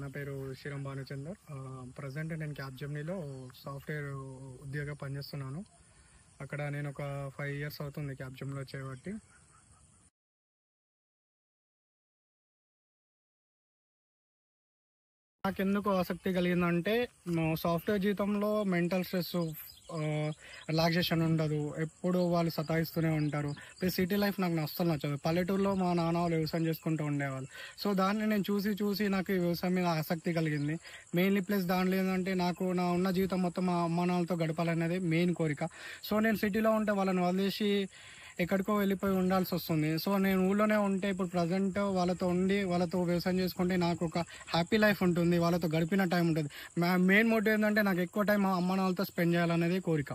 నా పేరు శ్రీరామ్ భానుచందర్. ప్రజెంట్ నేను క్యాప్జెమినీలో సాఫ్ట్వేర్ ఉద్యోగంగా పనిచేస్తున్నాను. అక్కడ నేను ఒక 5 years అవుతుంది క్యాప్జెమినీలో చేయబట్టి. నాకెందుకు ఆసక్తి కలిగిందంటే సాఫ్ట్వేర్ జీవితంలో మెంటల్ స్ట్రెస్, రిలాక్సేషన్ ఉండదు. ఎప్పుడు వాళ్ళు సతాయిస్తూనే ఉంటారు. ప్లస్ సిటీ లైఫ్ నాకు అస్సలు నచ్చదు. పల్లెటూరులో మా నాన్న వాళ్ళు వ్యవసాయం చేసుకుంటూ ఉండేవాళ్ళు. సో దాన్ని నేను చూసి నాకు ఈ వ్యవసాయం మీద ఆసక్తి కలిగింది మెయిన్లీ. ప్లస్ దాంట్లో ఏంటంటే నాకు నా ఉన్న జీవితం మొత్తం మా అమ్మ నాన్నలతో గడపాలనేది మెయిన్ కోరిక. సో నేను సిటీలో ఉంటే వాళ్ళని వదిలేసి ఎక్కడికో వెళ్ళిపోయి ఉండాల్సి వస్తుంది. సో నేను ఊళ్ళోనే ఉంటే ఇప్పుడు ప్రజెంట్ వాళ్ళతో ఉండి వాళ్ళతో వ్యవసాయం చేసుకుంటే నాకు ఒక హ్యాపీ లైఫ్ ఉంటుంది, వాళ్ళతో గడిపిన టైం ఉంటుంది. మెయిన్ మోటివ్ ఏంటంటే నాకు ఎక్కువ టైం మా అమ్మ నాన్నలతో స్పెండ్ చేయాలనేది కోరిక.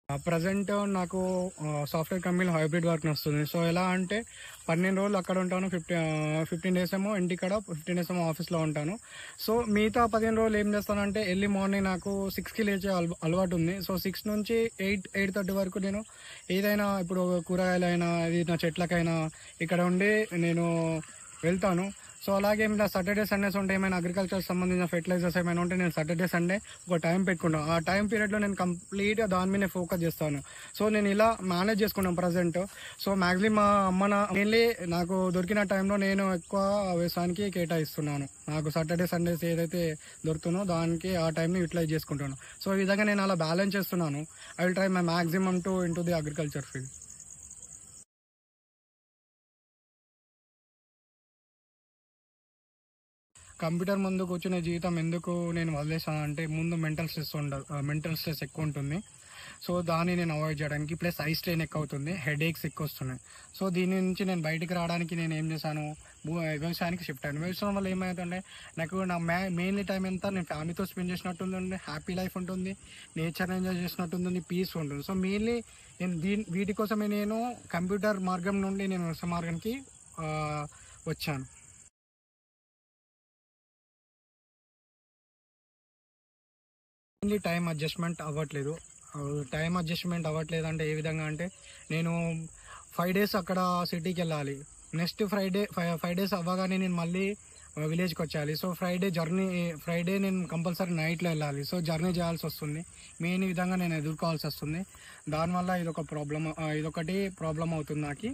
ప్రజెంట్ నాకు సాఫ్ట్వేర్ కంపెనీలో హైబ్రిడ్ వర్క్ వస్తుంది. సో ఎలా అంటే 12 రోజులు అక్కడ ఉంటాను, 15 days ఏమో ఇంటికాడ, 15 days ఏమో ఆఫీస్లో ఉంటాను. సో మిగతా 15 రోజులు ఏం చేస్తానంటే ఎర్లీ మార్నింగ్ నాకు 6కి లేచే అలవాటు ఉంది. సో 6 నుంచి 8-8:30 వరకు నేను ఏదైనా ఇప్పుడు కూరగాయలైనా ఇది నా చెట్లకైనా ఇక్కడ ఉండి నేను వెళ్తాను. సో అలాగే ఇలా సాటర్డే సండేస్ ఉంటే ఏమైనా అగ్రికల్చర్ సంబంధించిన ఫెర్టిలైజర్స్ ఏమైనా ఉంటే నేను సాటర్డే సండే ఒక టైం పెట్టుకుంటాను. ఆ టైం పీరియడ్లో నేను కంప్లీట్గా దాని మీద ఫోకస్ చేస్తాను. సో నేను ఇలా మేనేజ్ చేసుకున్నాను ప్రజెంట్. సో మ్యాక్సిమం మా మెయిన్లీ నాకు దొరికిన టైంలో నేను ఎక్కువ వ్యవసాయానికి కేటాయిస్తున్నాను. నాకు సాటర్డే సండేస్ ఏదైతే దొరుకుతుందో దానికి ఆ టైంని యూటిలైజ్ చేసుకుంటాను. సో ఈ విధంగా నేను అలా బ్యాలెన్స్ చేస్తున్నాను. I will try my maximum to into the agriculture field. Computer ముందు కూర్చునే జీవితం ఎందుకు నేను వదిలేసాను అంటే ముందు మెంటల్ స్ట్రెస్ ఎక్కువ ఉంటుంది. సో దాన్ని నేను అవాయిడ్ చేయడానికి, ప్లస్ ఐ స్ట్రెయిన్ ఎక్కువ అవుతుంది, హెడేక్స్ ఎక్కువ వస్తున్నాయి. సో దీని నుంచి నేను బయటికి రావడానికి నేను ఏం చేశాను, వ్యవసాయానికి షిఫ్ట్ అయ్యాను. వ్యవసాయం వల్ల ఏమవుతుందంటే నాకు నా మెయిన్లీ టైం ఎంత నేను ఫ్యామిలీతో స్పెండ్ చేసినట్టుంది, హ్యాపీ లైఫ్ ఉంటుంది, నేచర్ ఎంజాయ్ చేసినట్టుంది, పీస్ ఉంటుంది. సో మెయిన్లీ నేను వీటి కోసమే నేను కంప్యూటర్ మార్గం నుండి నేను వ్యవసాయ మార్గానికి వచ్చాను. మెయిన్లీ టైం అడ్జస్ట్మెంట్ అవ్వట్లేదు. అంటే ఏ విధంగా అంటే నేను 5 days అక్కడ సిటీకి వెళ్ళాలి, నెక్స్ట్ ఫైవ్ డేస్ అవ్వగానే నేను మళ్ళీ విలేజ్కి వచ్చేయాలి. సో ఫ్రైడే నేను కంపల్సరీ నైట్లో వెళ్ళాలి. సో జర్నీ చేయాల్సి వస్తుంది. మెయిన్ విధంగా నేను ఎదుర్కోవాల్సి వస్తుంది. దానివల్ల ఇదొకటి ప్రాబ్లం అవుతుంది నాకు.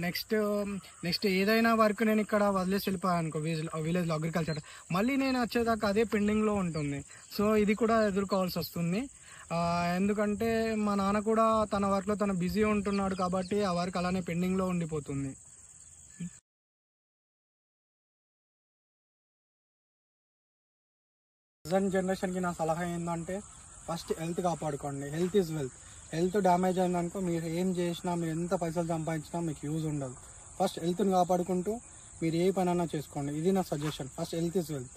నెక్స్ట్ ఏదైనా వర్క్ నేను ఇక్కడ వదిలేసి వెళ్ళిపోయాను అనుకో విలేజ్లో అగ్రికల్చర్, మళ్ళీ నేను వచ్చేదాకా అదే పెండింగ్లో ఉంటుంది. సో ఇది కూడా ఎదుర్కోవాల్సి వస్తుంది. ఎందుకంటే మా నాన్న కూడా తన వర్క్లో తను బిజీ ఉంటున్నాడు కాబట్టి ఆ వర్క్ అలానే పెండింగ్లో ఉండిపోతుంది. ప్రజెంట్ జనరేషన్కి నా సలహా ఏంటంటే ఫస్ట్ హెల్త్ కాపాడుకోండి. Health is wealth. Health damage అయిందనుకో మీరు ఏం చేసినా, మీరు ఎంత పైసలు సంపాదించినా మీకు యూజ్ ఉండదు. ఫస్ట్ హెల్త్ని కాపాడుకుంటూ మీరు ఏ పనైనా చేసుకోండి. ఇది నా suggestion. First health is wealth.